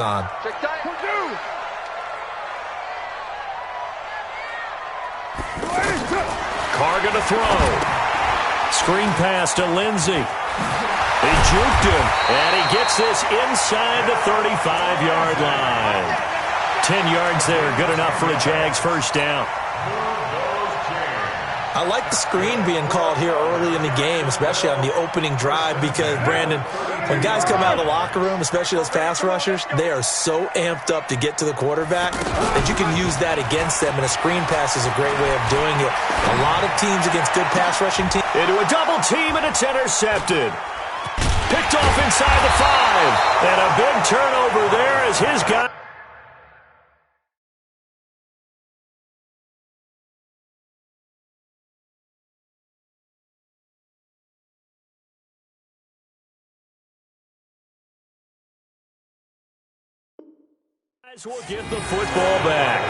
on. Carr going to throw. Screen pass to Lindsey. He juked him, and he gets this inside the 35-yard line. 10 yards there, good enough for a Jags first down. I like the screen being called here early in the game, especially on the opening drive, because, Brandon, when guys come out of the locker room, especially those pass rushers, they are so amped up to get to the quarterback that you can use that against them, and a screen pass is a great way of doing it. A lot of teams against good pass rushing teams. Into a double team, and it's intercepted. Picked off inside the 5, and a big turnover there as his guy. Will get the football back.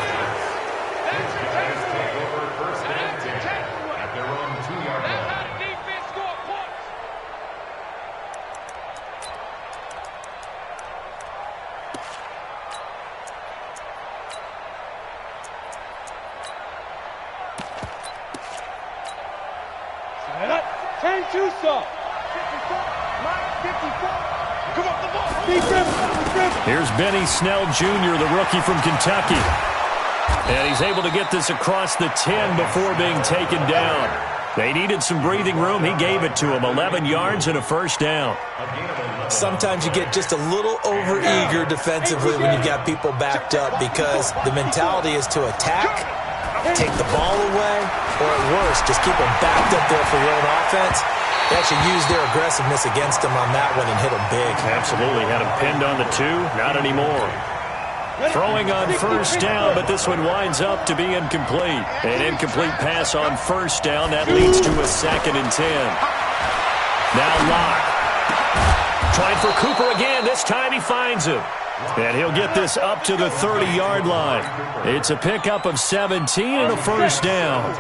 First and 10 at their own 2-yard line. Defense score points. Set up. 10-2 saw. 54. Come on, the ball. Defense. Here's Benny Snell Jr., the rookie from Kentucky. And he's able to get this across the 10 before being taken down. They needed some breathing room. He gave it to him. 11 yards and a first down. Sometimes you get just a little over-eager defensively when you've got people backed up, because the mentality is to attack, take the ball away, or at worst, just keep them backed up there for your own offense. They actually used their aggressiveness against him on that one and hit him big. Absolutely. Had him pinned on the 2. Not anymore. Throwing on first down, but this one winds up to be incomplete. An incomplete pass on first down. That leads to a 2nd and 10. Now Locke. Trying for Cooper again. This time he finds him. And he'll get this up to the 30-yard line. It's a pickup of 17 and a first down.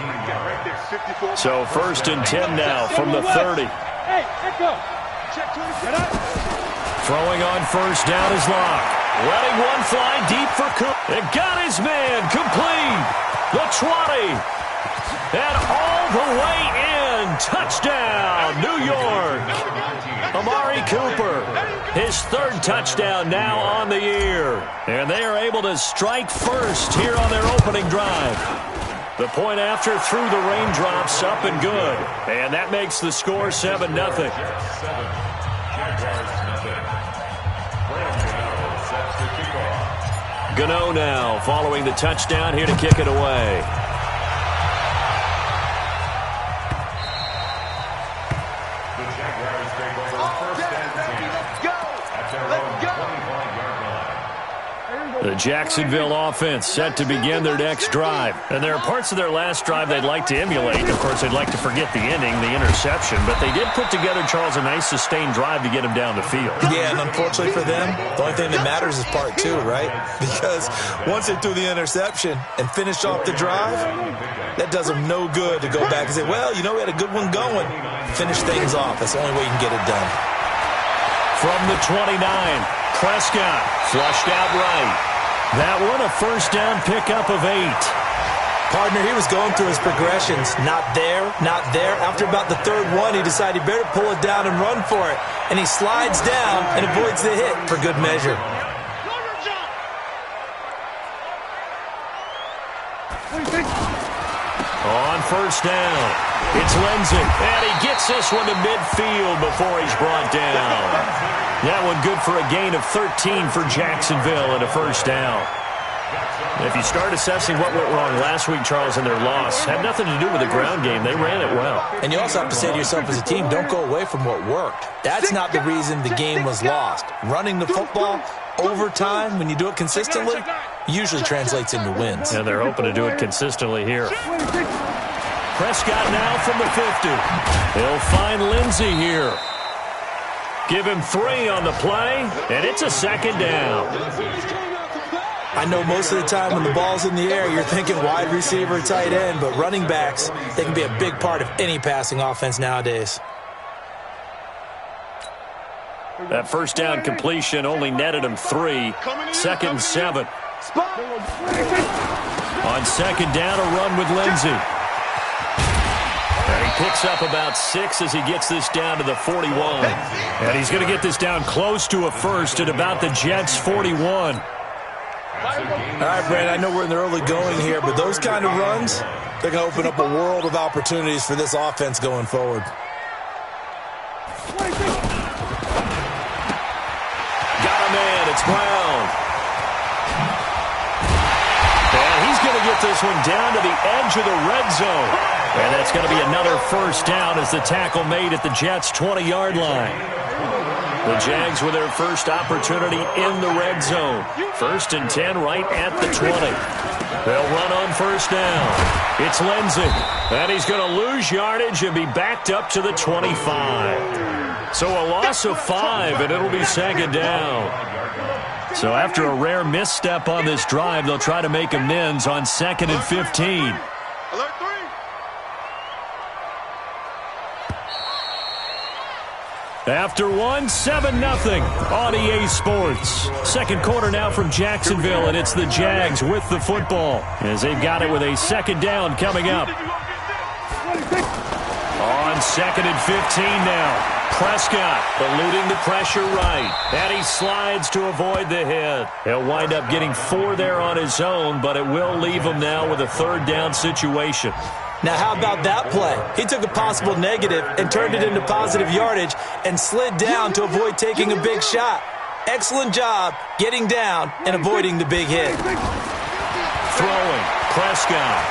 So 1st and 10 now from the 30. Throwing on first down is Locke. Letting one fly deep for Cook. It got his man complete. The 20. And all the way in. Touchdown, New York. Amari Cooper. His 3rd touchdown now on the year. And they are able to strike first here on their opening drive. The point after through the raindrops, up and good. And that makes the score 7-0. Gano now following the touchdown here to kick it away. The Jacksonville offense set to begin their next drive. And there are parts of their last drive they'd like to emulate. Of course, they'd like to forget the ending, the interception. But they did put together, Charles, a nice sustained drive to get him down the field. Yeah, and unfortunately for them, the only thing that matters is part 2, right? Because once they threw the interception and finished off the drive, that does them no good to go back and say, well, you know, we had a good one going. Finish things off. That's the only way you can get it done. From the 29, Prescott flushed out right. That one, a first down pickup of 8. Partner, he was going through his progressions. Not there, not there. After about the 3rd one, he decided he better pull it down and run for it. And he slides down and avoids the hit for good measure. On first down, it's Lindsey. And he gets this one to midfield before he's brought down. That one good for a gain of 13 for Jacksonville and a first down. If you start assessing what went wrong last week, Charles, in their loss, had nothing to do with the ground game. They ran it well. And you also have to say to yourself as a team, don't go away from what worked. That's not the reason the game was lost. Running the football over time, when you do it consistently, usually translates into wins. And they're hoping to do it consistently here. Prescott now from the 50. They'll find Lindsey here. Give him 3 on the play, and it's a 2nd down. I know most of the time when the ball's in the air, you're thinking wide receiver, tight end, but running backs, they can be a big part of any passing offense nowadays. That first down completion only netted him 3. 2nd and 7. On 2nd down, a run with Lindsey. And he picks up about 6 as he gets this down to the 41. And he's going to get this down close to a first at about the Jets' 41. All right, Brandon, I know we're in the early going here, but those kind of runs, they're going to open up a world of opportunities for this offense going forward. Got a man. It's Brown. And he's going to get this one down to the edge of the red zone. And that's going to be another first down as the tackle made at the Jets' 20-yard line. The Jags with their first opportunity in the red zone. 1st and 10 right at the 20. They'll run on first down. It's Lindsey. And he's going to lose yardage and be backed up to the 25. So a loss of 5, and it'll be 2nd down. So after a rare misstep on this drive, they'll try to make amends on 2nd and 15. After 1, 7-0 on EA Sports. 2nd quarter now from Jacksonville, and it's the Jags with the football as they've got it with a 2nd down coming up. On 2nd and 15 now. Prescott eluding the pressure right, and he slides to avoid the hit. He'll wind up getting 4 there on his own, but it will leave him now with a 3rd down situation. Now, how about that play? He took a possible negative and turned it into positive yardage and slid down to avoid taking a big shot. Excellent job getting down and avoiding the big hit. Throwing, Prescott.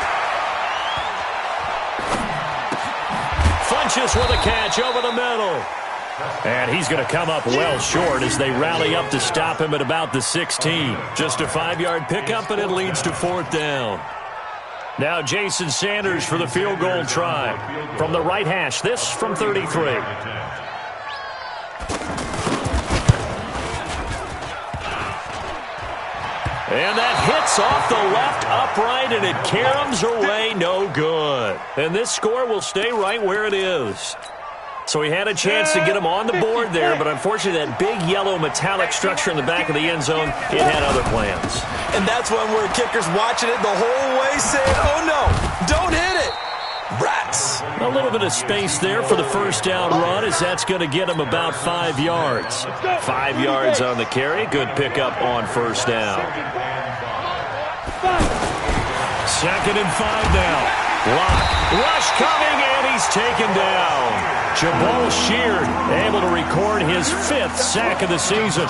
Funches with a catch over the middle. And he's going to come up well short as they rally up to stop him at about the 16. Just a 5-yard pickup, and it leads to 4th down. Now Jason Sanders for the field goal try. From the right hash, this from 33. And that hits off the left upright, and it caroms away no good. And this score will stay right where it is. So he had a chance to get him on the board there, but unfortunately that big yellow metallic structure in the back of the end zone, it had other plans. And that's when we're kickers watching it the whole way saying, oh no, don't hit it. Rats. A little bit of space there for the first down run as that's going to get him about 5 yards. 5 yards on the carry. Good pickup on first down. 2nd and 5 now. Lock. Rush coming, and he's taken down. Jabal Sheard able to record his 5th sack of the season.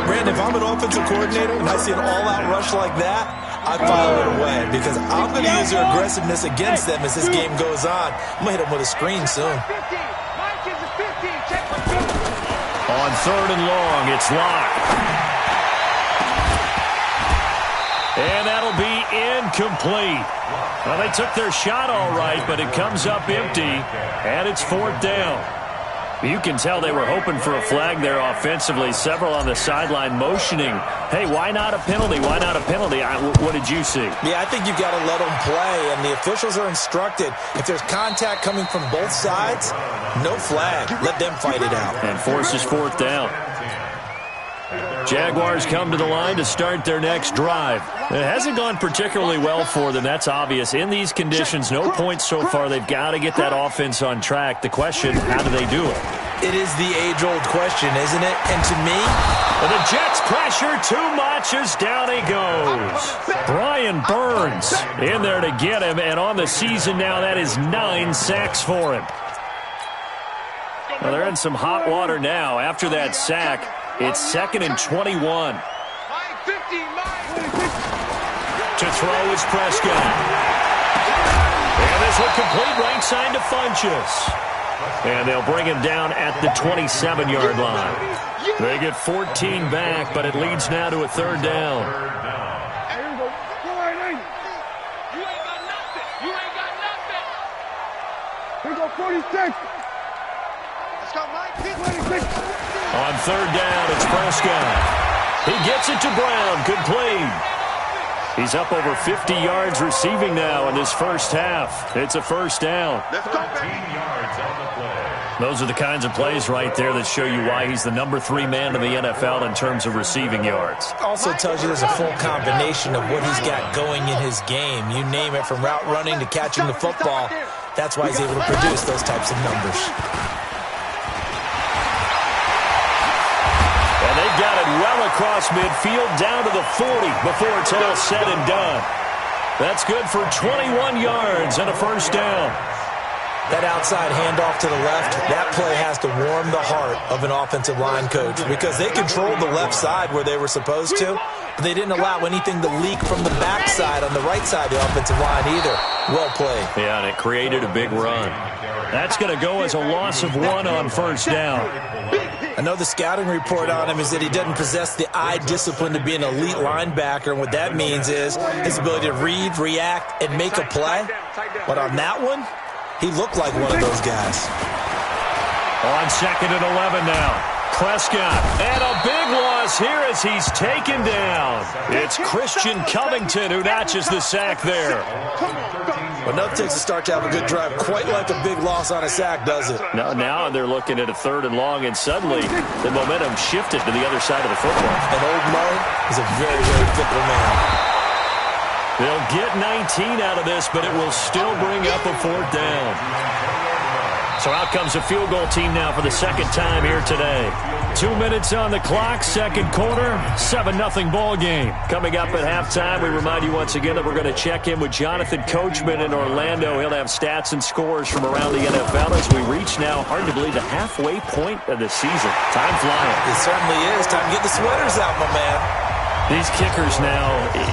Brandon, if I'm an offensive coordinator and I see an all-out rush like that, I file it away because I'm going to use their aggressiveness against them as this game goes on. I'm going to hit them with a screen soon. On 3rd and long, it's Lock. And that'll be incomplete. Well, they took their shot all right, but it comes up empty, and it's 4th down. You can tell they were hoping for a flag there offensively. Several on the sideline motioning, hey, why not a penalty? Why not a penalty? What did you see? Yeah, I think you've got to let them play, and the officials are instructed. If there's contact coming from both sides, no flag. Let them fight it out. And forces 4th down. Jaguars come to the line to start their next drive. It hasn't gone particularly well for them. That's obvious. In these conditions, no points so far. They've got to get that offense on track. The question, how do they do it? It is the age-old question, isn't it? And to me, the Jets pressure too much as down he goes. Brian Burns in there to get him, and on the season now, that is 9 sacks for him. Well, they're in some hot water now. After that sack, it's 2nd and 21. To throw is Prescott. And this will complete right side to Funches. And they'll bring him down at the 27-yard line. They get 14 back, but it leads now to a 3rd down. You ain't got nothing. You ain't got nothing. Here we go, 46. Let's go, Mike. 26. On 3rd down, it's Prescott. He gets it to Brown, complete. He's up over 50 yards receiving now in this first half. It's a first down. Let's go, 15 yards on the play. Those are the kinds of plays right there that show you why he's the number 3 man in the NFL in terms of receiving yards. Also tells you there's a full combination of what he's got going in his game. You name it, from route running to catching the football. That's why he's able to produce those types of numbers. And they've got it well across midfield down to the 40 before it's all said and done. That's good for 21 yards and a first down. That outside handoff to the left, that play has to warm the heart of an offensive line coach because they controlled the left side where they were supposed to, but they didn't allow anything to leak from the backside on the right side of the offensive line either. Well played. Yeah, and it created a big run. That's going to go as a loss of 1 on first down. I know the scouting report on him is that he doesn't possess the eye discipline to be an elite linebacker, and what that means is his ability to read, react, and make a play. But on that one, he looked like one of those guys. On 2nd and 11 now. Prescott. And a big loss here as he's taken down. It's Christian Covington who notches the sack there. But nothing takes a start to have a good drive quite like a big loss on a sack, does it? No, now they're looking at a 3rd and long, and suddenly the momentum shifted to the other side of the football. And old Mo is a very, very fickle man. They'll get 19 out of this, but it will still bring up a 4th down. So out comes a field goal team now for the 2nd time here today. 2 minutes on the clock, 2nd quarter, 7-0 ball game. Coming up at halftime, we remind you once again that we're going to check in with Jonathan Coachman in Orlando. He'll have stats and scores from around the NFL as we reach now, hard to believe, the halfway point of the season. Time flying. It certainly is. Time to get the sweaters out, my man. These kickers now,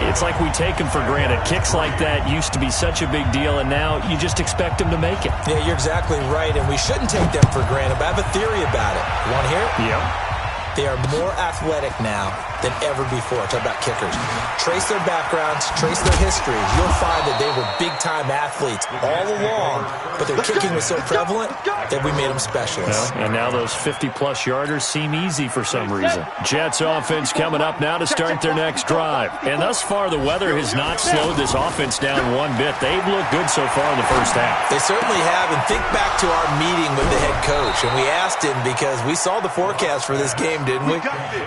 it's like we take them for granted. Kicks like that used to be such a big deal, and now you just expect them to make it. Yeah, you're exactly right, and we shouldn't take them for granted, but I have a theory about it. You want to hear it? Yeah. They are more athletic now than ever before. Talk about kickers. Trace their backgrounds, trace their history. You'll find that they were big-time athletes all along, but their kicking was so prevalent that we made them specialists. Well, and now those 50-plus yarders seem easy for some reason. Jets offense coming up now to start their next drive. And thus far, the weather has not slowed this offense down one bit. They've looked good so far in the first half. They certainly have, and think back to our meeting with the head coach, and we asked him because we saw the forecast for this game, didn't we?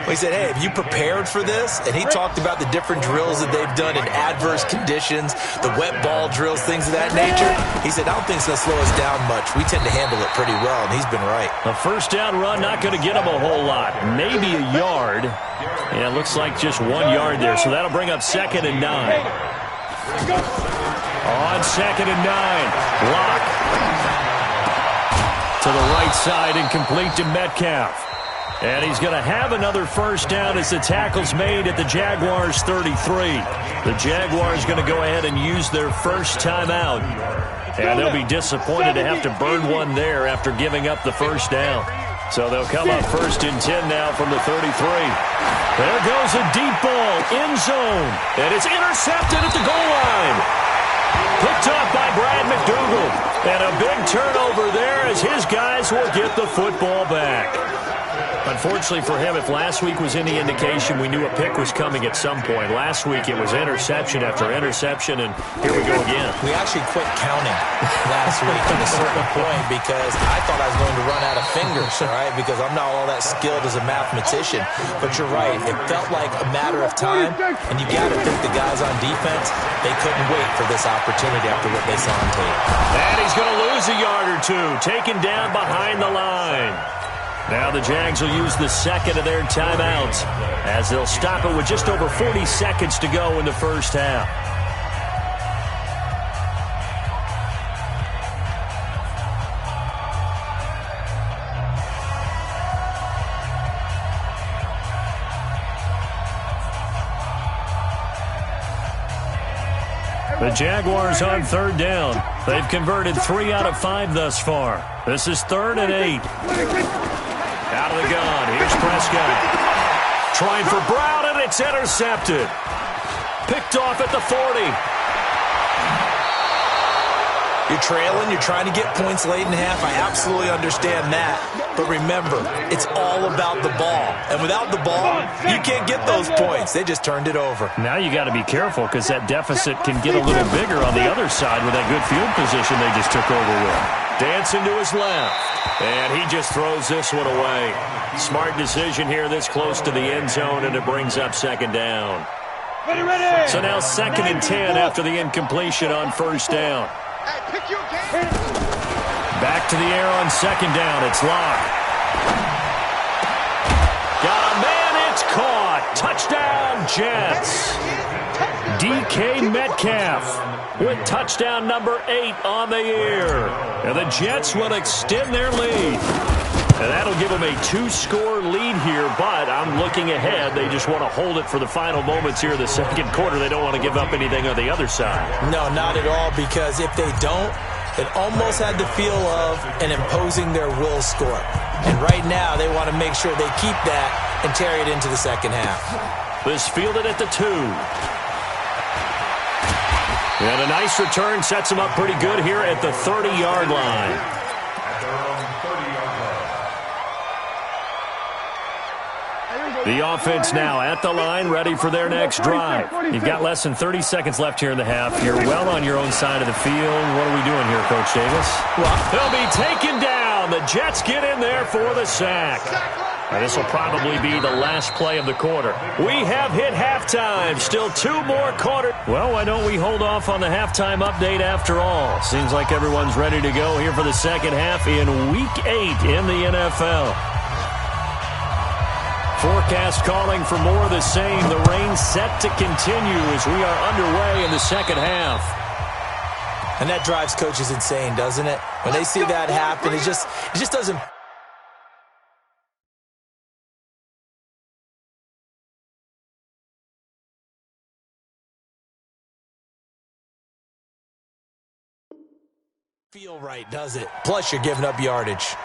We said, hey, have you prepared for this? And he talked about the different drills that they've done in adverse conditions, the wet ball drills, things of that nature. He said, I don't think it's going to slow us down much. We tend to handle it pretty well, and he's been right. A first down run, not going to get him a whole lot. Maybe a yard. Yeah, it looks like just 1 yard there, so that'll bring up 2nd and 9. On 2nd and 9, Locke. To the right side, incomplete to Metcalf. And he's going to have another first down as the tackle's made at the Jaguars' 33. The Jaguars going to go ahead and use their first timeout. And they'll be disappointed to have to burn one there after giving up the first down. So they'll come up 1st and 10 now from the 33. There goes a deep ball, end zone. And it's intercepted at the goal line. Picked up by Brad McDougal. And a big turnover there as his guys will get the football back. Unfortunately for him, if last week was any indication, we knew a pick was coming at some point. Last week it was interception after interception, and here we go again. We actually quit counting last week at a certain point because I thought I was going to run out of fingers, all right, because I'm not all that skilled as a mathematician. But you're right. It felt like a matter of time, and you got to think the guys on defense, they couldn't wait for this opportunity after what they saw on tape. And he's going to lose a yard or two, taken down behind the line. Now the Jags will use the 2nd of their timeouts as they'll stop it with just over 40 seconds to go in the first half. The Jaguars on 3rd down. They've converted 3 out of 5 thus far. This is 3rd and 8. Out of the gun, here's Prescott. Trying for Brown, and it's intercepted. Picked off at the 40. You're trailing, you're trying to get points late in half. I absolutely understand that. But remember, it's all about the ball. And without the ball, you can't get those points. They just turned it over. Now you got to be careful because that deficit can get a little bigger on the other side with that good field position they just took over with. Dancing to his left. And he just throws this one away. Smart decision here this close to the end zone, and it brings up second down. Ready. So now 2nd and 10 after the incompletion on first down. Back to the air on second down. It's Locke. Got a man. It's caught. Touchdown, Jets. DK Metcalf with touchdown number 8 on the year. And the Jets will extend their lead. And that'll give them a 2-score lead here, but I'm looking ahead. They just want to hold it for the final moments here in the second quarter. They don't want to give up anything on the other side. No, not at all, because if they don't, it almost had the feel of an imposing their will score. And right now, they want to make sure they keep that and carry it into the second half. This fielded at the 2. And a nice return sets them up pretty good here at the 30-yard line. The offense now at the line, ready for their next drive. You've got less than 30 seconds left here in the half. You're well on your own side of the field. What are we doing here, Coach Davis? Well, they'll be taken down. The Jets get in there for the sack. And this will probably be the last play of the quarter. We have hit halftime. Still 2 more quarters. Well, why don't we hold off on the halftime update after all? Seems like everyone's ready to go here for the second half in Week 8 in the NFL. Forecast calling for more of the same. The rain set to continue as we are underway in the second half. And that drives coaches insane, doesn't it? When they see that happen, it just doesn't feel right, does it? Plus, you're giving up yardage.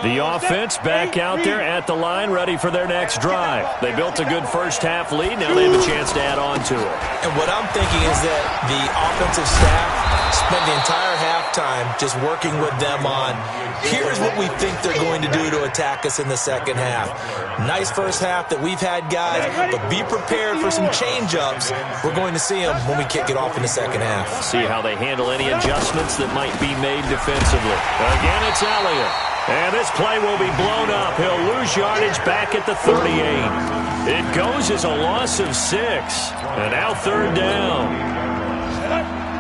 The offense back out there at the line, ready for their next drive. They built a good first-half lead. Now they have a chance to add on to it. And what I'm thinking is that the offensive staff spent the entire halftime just working with them on, here's what we think they're going to do to attack us in the second half. Nice first half that we've had, guys, but be prepared for some change-ups. We're going to see them when we kick it off in the second half. See how they handle any adjustments that might be made defensively. Again, it's Elliott. And this play will be blown up. He'll lose yardage back at the 38. It goes as a loss of 6. And now third down.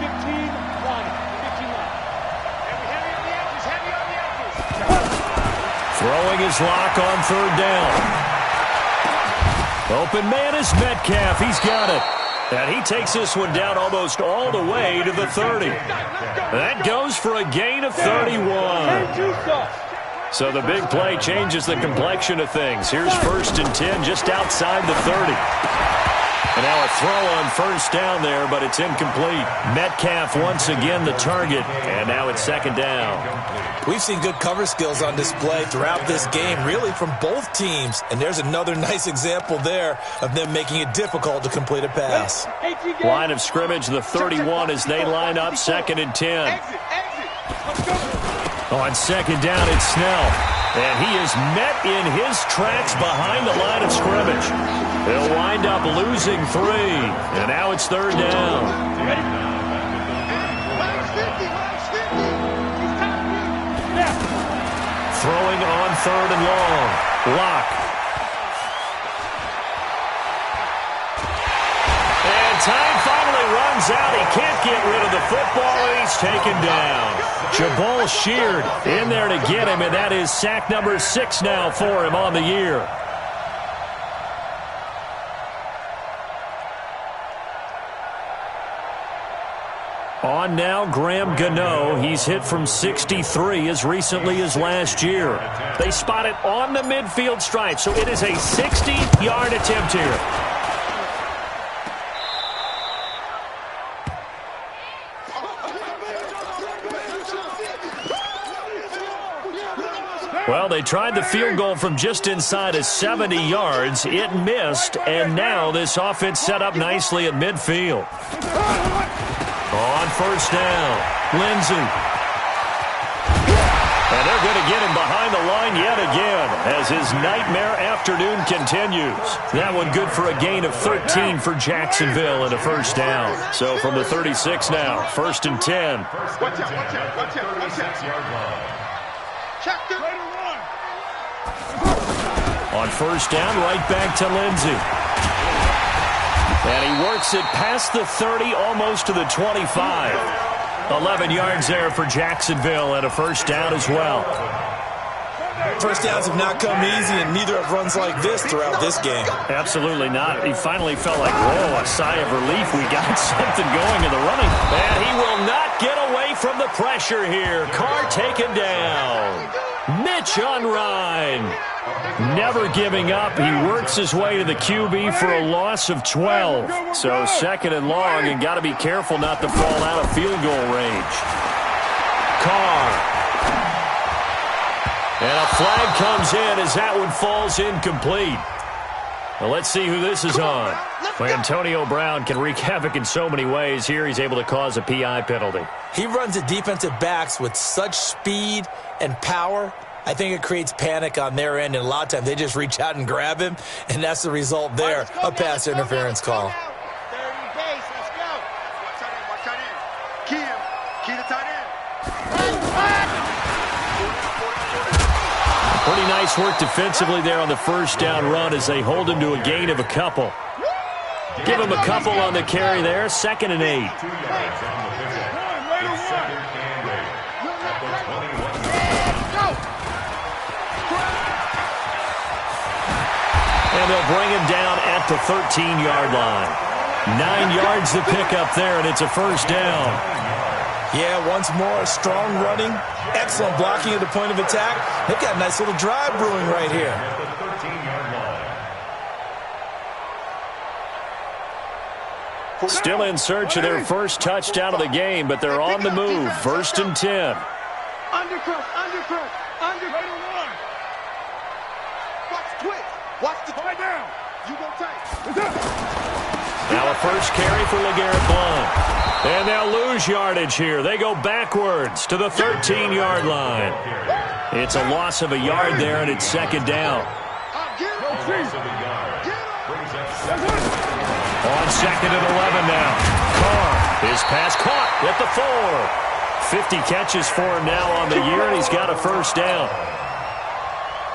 15-1. Throwing his lock on third down. Open man is Metcalf. He's got it. And he takes this one down almost all the way to the 30. That goes for a gain of 31. So the big play changes the complexion of things. Here's 1st and 10 just outside the 30. And now a throw on first down there, but it's incomplete. Metcalf once again the target, and now it's second down. We've seen good cover skills on display throughout this game, really from both teams. And there's another nice example there of them making it difficult to complete a pass. Line of scrimmage, the 31 as they line up, 2nd and 10. On second down, it's Snell. And he is met in his tracks behind the line of scrimmage. They'll wind up losing 3. And now it's third down. Throwing on 3rd and long. Locke. And time finally runs out. He can't get rid of the football, and he's taken down. Jabal Sheard in there to get him, and that is sack number 6 now for him on the year. On now, Graham Gano. He's hit from 63 as recently as last year. They spot it on the midfield stripe, so it is a 60-yard attempt here. Well, they tried the field goal from just inside of 70 yards. It missed, and now this offense set up nicely at midfield. On first down, Lindsey. And they're going to get him behind the line yet again as his nightmare afternoon continues. That one good for a gain of 13 for Jacksonville and a first down. So from the 36 now, 1st and 10. Watch out. Check the On first down, right back to Lindsey. And he works it past the 30, almost to the 25. 11 yards there for Jacksonville and a first down as well. First downs have not come easy, and neither have runs like this throughout this game. Absolutely not. He finally felt like, whoa, a sigh of relief. We got something going in the running. And he will not get away from the pressure here. Carr taken down. Mitch on Ryan. Never giving up. He works his way to the QB for a loss of 12. So 2nd and long, and got to be careful not to fall out of field goal range. Carr. And a flag comes in as that one falls incomplete. Well, let's see who this is on. Well, Antonio Brown can wreak havoc in so many ways. Here he's able to cause a PI penalty. He runs at defensive backs with such speed and power. I think it creates panic on their end, and a lot of times they just reach out and grab him, and that's the result there, a pass interference call. 30 base, let's go. Watch out in. Key the tight end. Pretty nice work defensively there on the first down run as they hold him to a gain of a couple. Give him a couple on the carry there, 2nd and 8. And they'll bring him down at the 13-yard line. 9 yards to pick up there, and it's a first down. Yeah, once more, strong running, excellent blocking at the point of attack. They've got a nice little drive brewing right here. Still in search of their first touchdown of the game, but they're on the move. 1st and 10. Undercut. Watch the twist. Watch the tie down. You go tight. Now a first carry for LeGarrette Blount. And they'll lose yardage here. They go backwards to the 13-yard line. It's a loss of a yard there, and it's 2nd down. On 2nd and 11 now. Carr, his pass caught at the 4. 50 catches for him now on the year, and he's got a first down.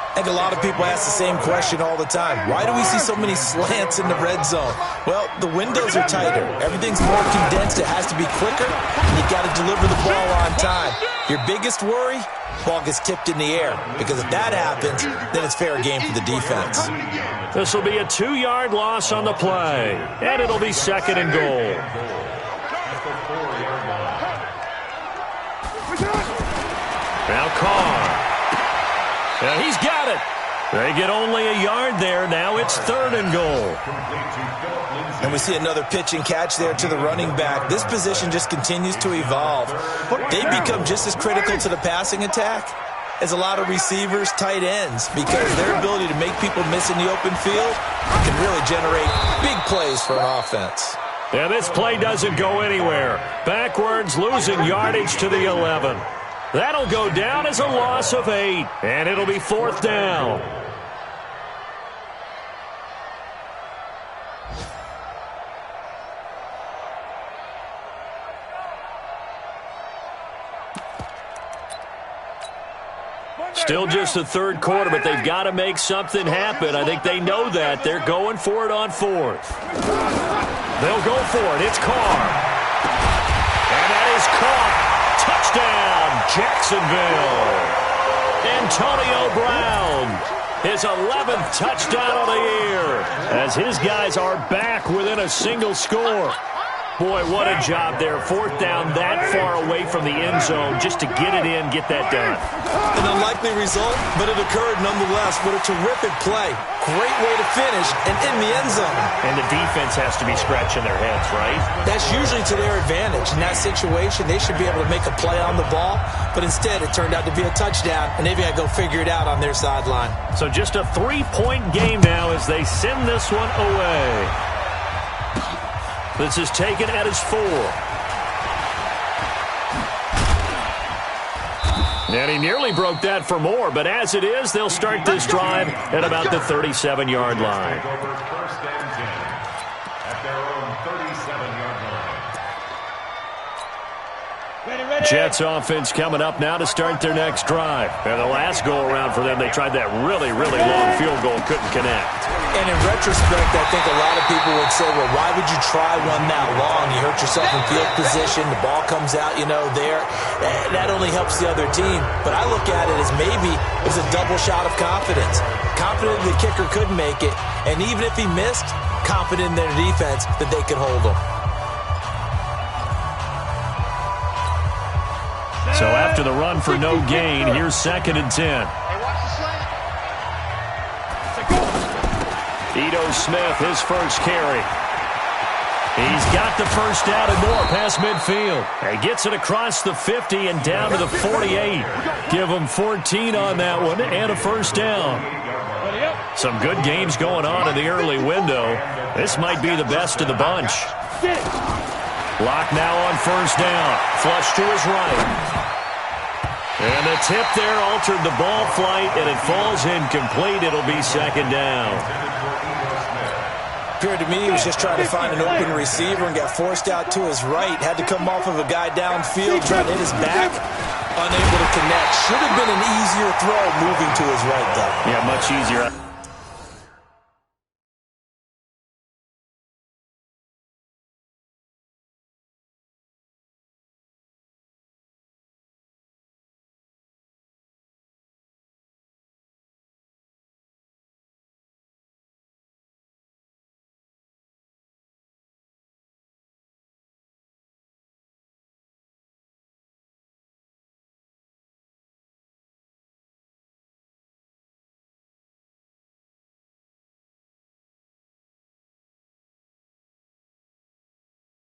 I think a lot of people ask the same question all the time. Why do we see so many slants in the red zone? Well, the windows are tighter. Everything's more condensed. It has to be quicker, and you got to deliver the ball on time. Your biggest worry? Ball gets tipped in the air, because if that happens, then it's fair game for the defense. This will be a 2-yard loss on the play, and it'll be 2nd and goal. Now Carr. And he's got it. They get only a yard there. Now it's 3rd and goal. And we see another pitch and catch there to the running back. This position just continues to evolve. They become just as critical to the passing attack as a lot of receivers, tight ends, because their ability to make people miss in the open field can really generate big plays for an offense. And this play doesn't go anywhere. Backwards, losing yardage to the 11. That'll go down as a loss of 8, and it'll be 4th down. Still just the 3rd quarter, but they've got to make something happen. I think they know that. They're going for it on 4th. They'll go for it. It's Carr. And that is caught. Touchdown, Jacksonville. Antonio Brown, his 11th touchdown of the year, as his guys are back within a single score. Boy, what a job there. 4th down that far away from the end zone just to get it in, get that done. An unlikely result, but it occurred nonetheless. What a terrific play. Great way to finish and in the end zone. And the defense has to be scratching their heads, right? That's usually to their advantage. In that situation, they should be able to make a play on the ball, but instead it turned out to be a touchdown, and they've got to go figure it out on their sideline. So just a 3-point game now as they send this one away. This is taken at his 4. And he nearly broke that for more, but as it is, they'll start this drive at about the 37-yard line. First and 10 at their own 37-yard line. Jets offense coming up now to start their next drive. And the last go-around for them, they tried that really, really long field goal, couldn't connect. And in retrospect, I think a lot of people would say, well, why would you try one that long? You hurt yourself in field position. The ball comes out, there. That only helps the other team. But I look at it as maybe it was a double shot of confidence. Confident the kicker could make it. And even if he missed, confident in their defense that they could hold him. So after the run for no gain, here's 2nd and 10. Hey, watch the slant. Ito Smith, his first carry. He's got the first down and more past midfield. He gets it across the 50 and down to the 48. Give him 14 on that one and a first down. Some good games going on in the early window. This might be the best of the bunch. Lock now on first down. Flush to his right. And the tip there altered the ball flight, and it falls incomplete. It'll be 2nd down. Appeared to me he was just trying to find an open receiver and got forced out to his right. Had to come off of a guy downfield, trying to hit his back. Unable to connect. Should have been an easier throw moving to his right, though. Yeah, much easier.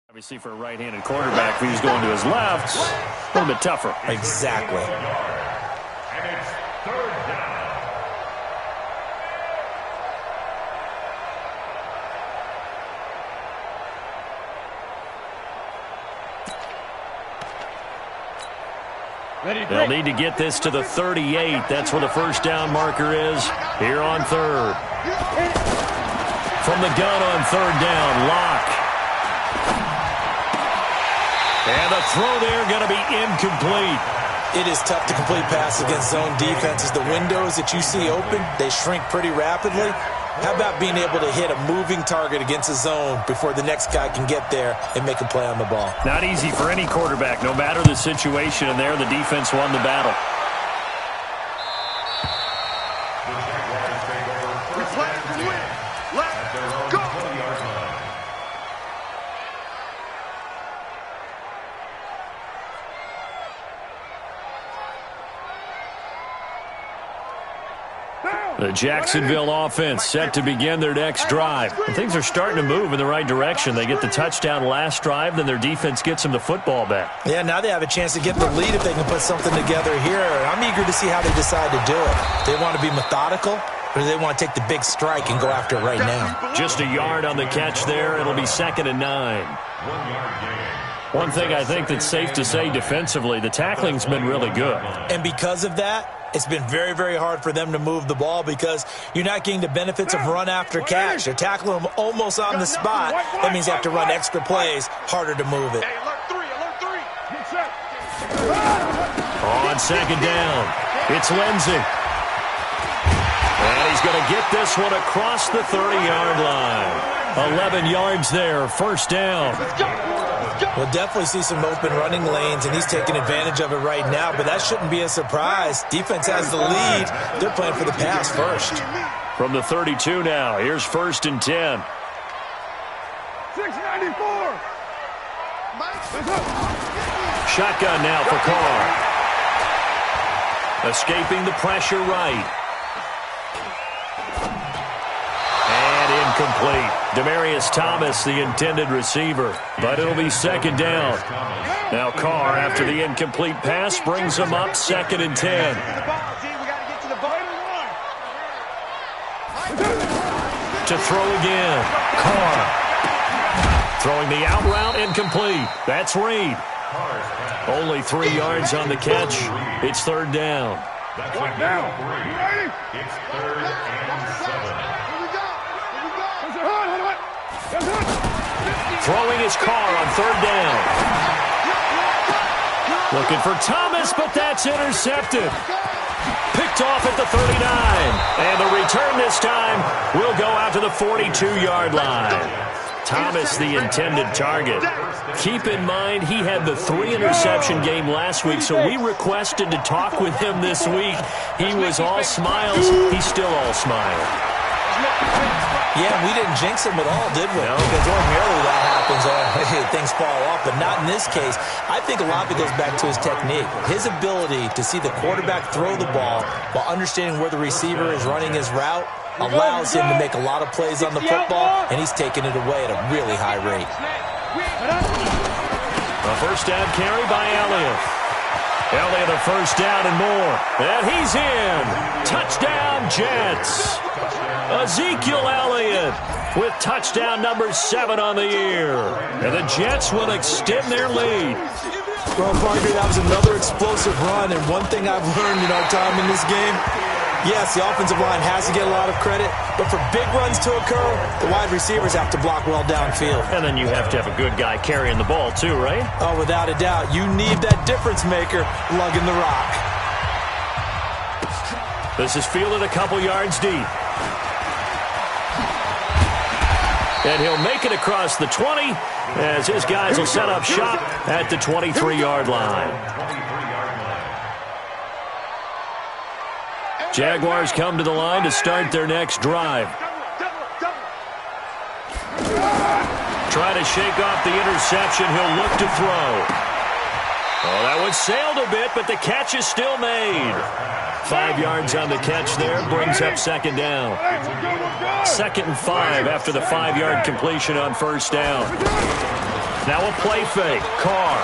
Obviously, for a right-handed quarterback, if he was going to his left, a little bit tougher. Exactly. And it's 3rd down. They'll need to get this to the 38. That's where the first down marker is here on 3rd. From the gun on 3rd down, Lock. And the throw there going to be incomplete. It is tough to complete passes against zone defenses. The windows that you see open, they shrink pretty rapidly. How about being able to hit a moving target against a zone before the next guy can get there and make a play on the ball? Not easy for any quarterback, no matter the situation, and there the defense won the battle. The Jacksonville offense set to begin their next drive. And things are starting to move in the right direction. They get the touchdown last drive, then their defense gets them the football back. Yeah, now they have a chance to get the lead if they can put something together here. I'm eager to see how they decide to do it. They want to be methodical, or do they want to take the big strike and go after it right now? Just a yard on the catch there. It'll be 2nd and 9. 1 yard gain. One thing I think that's safe to say defensively, the tackling's been really good. And because of that, it's been very, very hard for them to move the ball because you're not getting the benefits of run after catch. They're tackling them almost on the spot. That means they have to run extra plays, harder to move it. Alert 3. On 2nd down, it's Lindsey. And he's going to get this one across the 30-yard line. 11 yards there, first down. We'll definitely see some open running lanes, and he's taking advantage of it right now, but that shouldn't be a surprise. Defense has the lead. They're playing for the pass first. From the 32 now, here's 1st and 10. 694. Shotgun now for Carr. Escaping the pressure right. And incomplete. Demaryius Thomas, the intended receiver. But it'll be 2nd down. Now Carr, after the incomplete pass, brings him up 2nd and 10. To throw again. Carr. Throwing the out route incomplete. That's Reed. Only 3 yards on the catch. It's third down. That's a gain of 3. It's 3rd and 7. Throwing his car on third down. Looking for Thomas, but that's intercepted. Picked off at the 39. And the return this time will go out to the 42-yard line. Thomas, the intended target. Keep in mind, he had the 3-interception game last week, so we requested to talk with him this week. He was all smiles. He's still all smile. Yeah, we didn't jinx him at all, did we? No. Because ordinarily that happens. Things fall off, but not in this case. I think a lot of it goes back to his technique. His ability to see the quarterback throw the ball while understanding where the receiver is running his route allows him to make a lot of plays on the football, and he's taking it away at a really high rate. A first down carry by Elliott. Elliott a first down and more. And he's in. Touchdown, Jets. Ezekiel Elliott with touchdown number 7 on the year. And the Jets will extend their lead. Well, Parker, that was another explosive run, and one thing I've learned, Tom, in this game, yes, the offensive line has to get a lot of credit, but for big runs to occur, the wide receivers have to block well downfield. And then you have to have a good guy carrying the ball too, right? Oh, without a doubt. You need that difference maker lugging the rock. This is fielded a couple yards deep. And he'll make it across the 20 as his guys will set up shop at the 23-yard line. Jaguars come to the line to start their next drive. Trying to shake off the interception. He'll look to throw. Oh, that one sailed a bit, but the catch is still made. 5 yards on the catch there, brings up second down. 2nd and 5 after the 5-yard completion on first down. Now a play fake. Carr.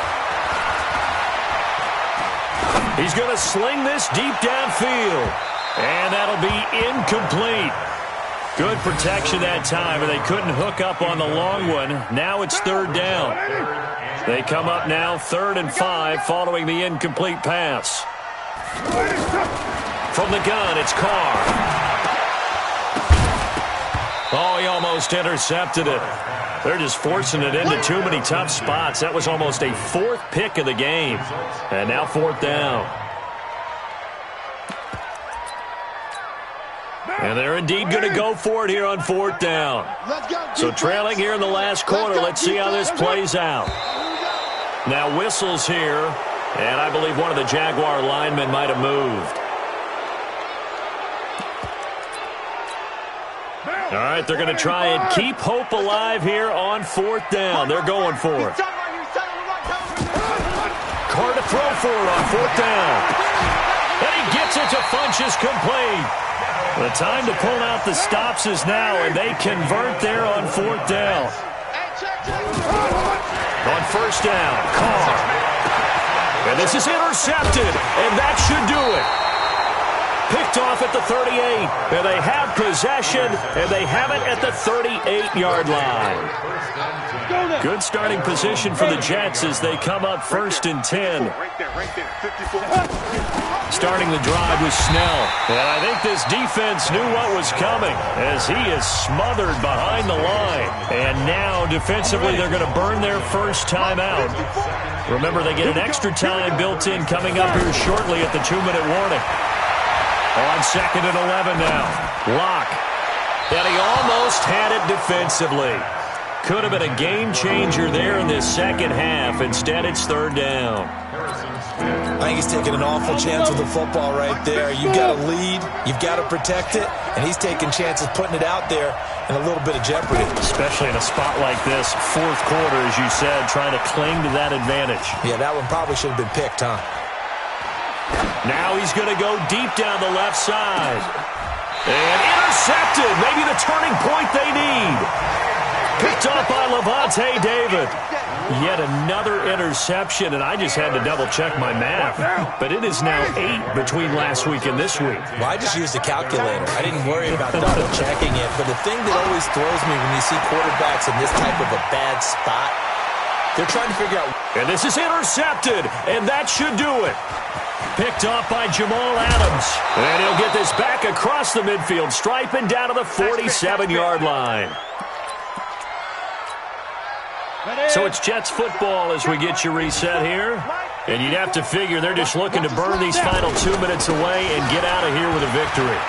He's going to sling this deep downfield. And that'll be incomplete. Good protection that time, and they couldn't hook up on the long one. Now it's third down. They come up now 3rd and 5 following the incomplete pass. From the gun, it's Carr. Oh, he almost intercepted it. They're just forcing it into too many tough spots. That was almost a 4th pick of the game. And now 4th down. And they're indeed going to go for it here on 4th down. So trailing here in the last quarter. Let's see how this plays out. Now whistles here. And I believe one of the Jaguar linemen might have moved. All right, they're going to try and keep hope alive here on 4th down. They're going for it. Carr to throw for it on 4th down. And he gets it to Funchess complete. The time to pull out the stops is now, and they convert there on 4th down. On first down, Carr. And this is intercepted, and that should do it. Picked off at the 38, and they have possession, and they have it at the 38-yard line. Good starting position for the Jets as they come up 1st and 10. Starting the drive with Snell. And I think this defense knew what was coming as he is smothered behind the line. And now defensively they're going to burn their first time out. Remember, they get an extra time built in coming up here shortly at the 2-minute warning. On 2nd and 11 now. Locke. And he almost had it defensively. Could have been a game changer there in this second half. Instead, it's 3rd down. I think he's taking an awful chance with the football right there. You've got to lead. You've got to protect it. And he's taking chances putting it out there in a little bit of jeopardy. Especially in a spot like this, 4th quarter, as you said, trying to cling to that advantage. Yeah, that one probably should have been picked, huh? Now he's going to go deep down the left side. And intercepted. Maybe the turning point they need. Picked off by Levante David. Yet another interception, and I just had to double-check my math. But it is now 8 between last week and this week. Well, I just used a calculator. I didn't worry about double-checking it. But the thing that always throws me when you see quarterbacks in this type of a bad spot They're trying to figure out. And this is intercepted, and that should do it. Picked off by Jamal Adams. And he'll get this back across the midfield stripe and down to the 47-yard line. So it's Jets football as we get you reset here. And you'd have to figure they're just looking to burn these final 2 minutes away and get out of here with a victory.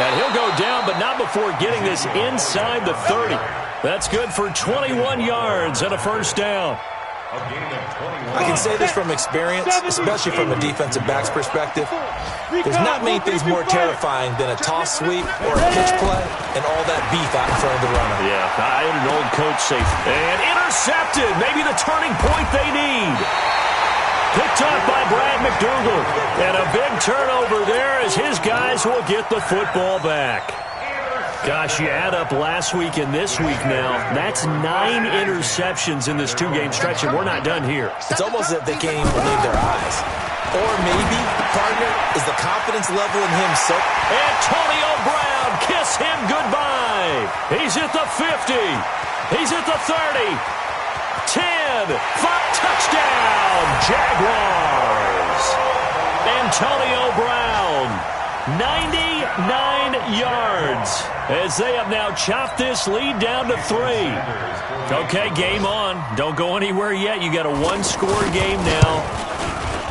And he'll go down, but not before getting this inside the 30. That's good for 21 yards and a first down. I can say this from experience, especially from a defensive back's perspective. There's not many things more terrifying than a toss sweep or a pitch play and all that beef out in front of the runner. Yeah, I had an old coach say, and intercepted, maybe the turning point they need. Picked up by Brad McDougal. And a big turnover there as his guys will get the football back. Gosh, you add up last week and this week now, that's 9 interceptions in this 2-game stretch, and we're not done here. It's almost as if they can't even believe their eyes. Or maybe, partner, is the confidence level in him so... Antonio Brown, kiss him goodbye. He's at the 50. He's at the 30. 10. 5, touchdown, Jaguars. Antonio Brown, 99 yards as they have now chopped this lead down to 3. Okay, game on. Don't go anywhere yet. You got a 1-score game now.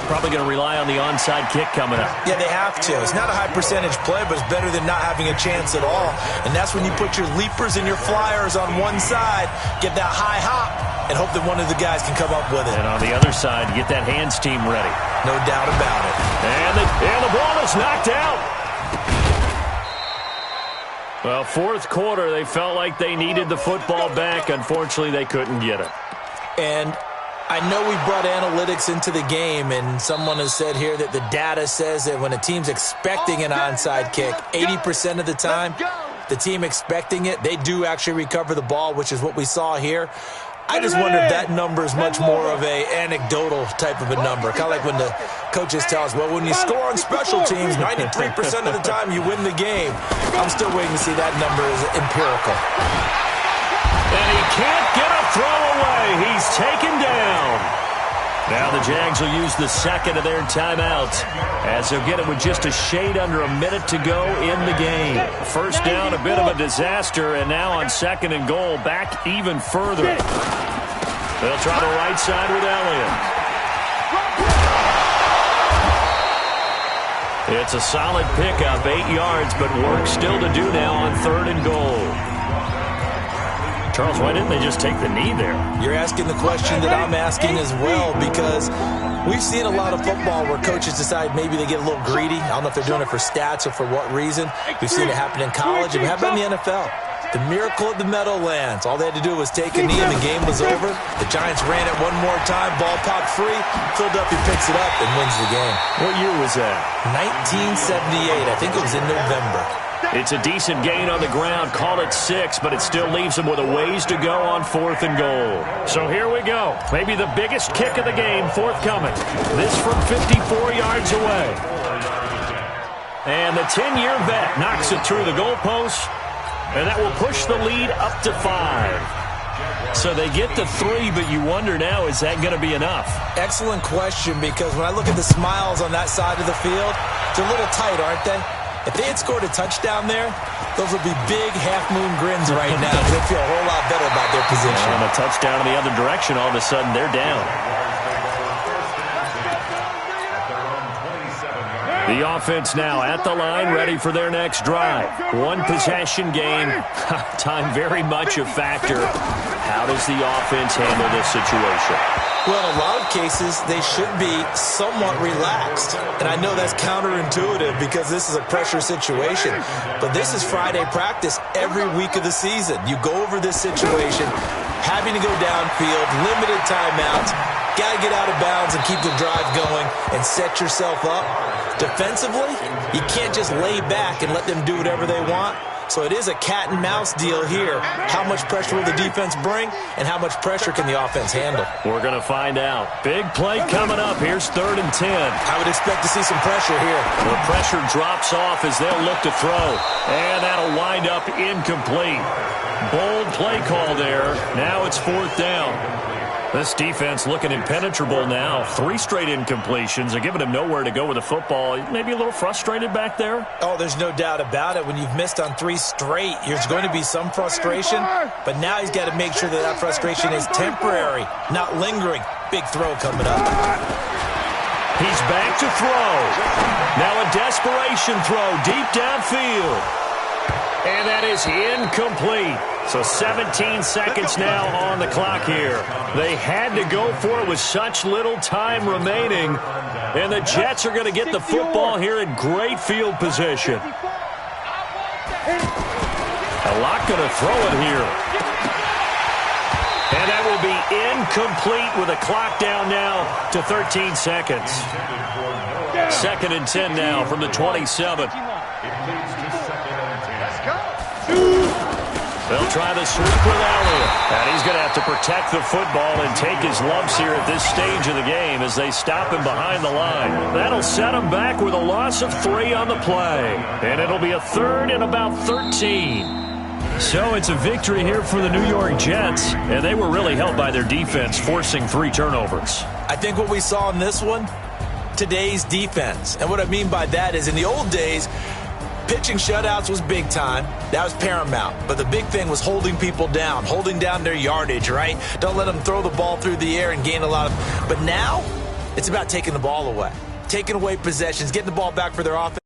Probably going to rely on the onside kick coming up. Yeah, they have to. It's not a high percentage play, but it's better than not having a chance at all. And that's when you put your leapers and your flyers on one side, get that high hop, and hope that one of the guys can come up with it. And on the other side, get that hands team ready. No doubt about it. And the ball is knocked out. Well, fourth quarter, they felt like they needed the football back. Unfortunately, they couldn't get it. And I know we brought analytics into the game, and someone has said here that the data says that when a team's expecting an onside kick, 80% of the time, the team expecting it, they do actually recover the ball, which is what we saw here. I just wonder if that number is much more of a anecdotal type of a number. Kind of like when the coaches tell us, well, when you score on special teams, 93% of the time you win the game. I'm still waiting to see that number is empirical. And he can't get a throw away. He's taken down. Now the Jags will use the second of their timeouts as they'll get it with just a shade under a minute to go in the game. First down, a bit of a disaster, and now on 2nd and goal, back even further. They'll try the right side with Elliott. It's a solid pickup, 8 yards, but work still to do now on 3rd and goal. Charles, why didn't they just take the knee there? You're asking the question that I'm asking as well, because we've seen a lot of football where coaches decide maybe they get a little greedy. I don't know if they're doing it for stats or for what reason. We've seen it happen in college, and how about in the NFL? The miracle of the Meadowlands. All they had to do was take a knee and the game was over. The Giants ran it one more time. Ball popped free. Philadelphia picks it up and wins the game. What year was that? 1978. I think it was in November. It's a decent gain on the ground. Call it 6, but it still leaves them with a ways to go on 4th and goal. So here we go. Maybe the biggest kick of the game forthcoming. This from 54 yards away. And the 10-year vet knocks it through the goalpost. And that will push the lead up to 5. So they get to 3, but you wonder now, is that going to be enough? Excellent question, because when I look at the smiles on that side of the field, they're a little tight, aren't they? If they had scored a touchdown there, those would be big half-moon grins right now. They feel a whole lot better about their position. And a touchdown in the other direction, all of a sudden they're down. The offense now at the line, ready for their next drive. One possession game. Time very much a factor. How does the offense handle this situation? Well, in a lot of cases, they should be somewhat relaxed. And I know that's counterintuitive because this is a pressure situation. But this is Friday practice every week of the season. You go over this situation, having to go downfield, limited timeouts, got to get out of bounds and keep the drive going and set yourself up. Defensively, you can't just lay back and let them do whatever they want. So it is a cat and mouse deal here. How much pressure will the defense bring, and how much pressure can the offense handle? We're going to find out. Big play coming up. Here's 3rd and 10. I would expect to see some pressure here. The pressure drops off as they'll look to throw. And that'll wind up incomplete. Bold play call there. Now it's 4th down. This defense looking impenetrable now. 3 straight incompletions. They're giving him nowhere to go with the football. Maybe a little frustrated back there? Oh, there's no doubt about it. When you've missed on 3 straight, there's going to be some frustration. But now he's got to make sure that frustration is temporary, not lingering. Big throw coming up. He's back to throw. Now a desperation throw deep downfield. And that is incomplete. So 17 seconds now on the clock here. They had to go for it with such little time remaining. And the Jets are going to get the football here in great field position. A lot going to throw it here. And that will be incomplete with a clock down now to 13 seconds. 2nd and 10 now from the 27. They'll try the sweep with Elliott. And he's going to have to protect the football and take his lumps here at this stage of the game as they stop him behind the line. That'll set him back with a loss of 3 on the play. And it'll be a 3rd and about 13. So it's a victory here for the New York Jets. And they were really helped by their defense, forcing 3 turnovers. I think what we saw in this one, today's defense. And what I mean by that is in the old days, pitching shutouts was big time. That was paramount. But the big thing was holding people down, holding down their yardage, right? Don't let them throw the ball through the air and gain a lot of... But now, it's about taking the ball away, taking away possessions, getting the ball back for their offense.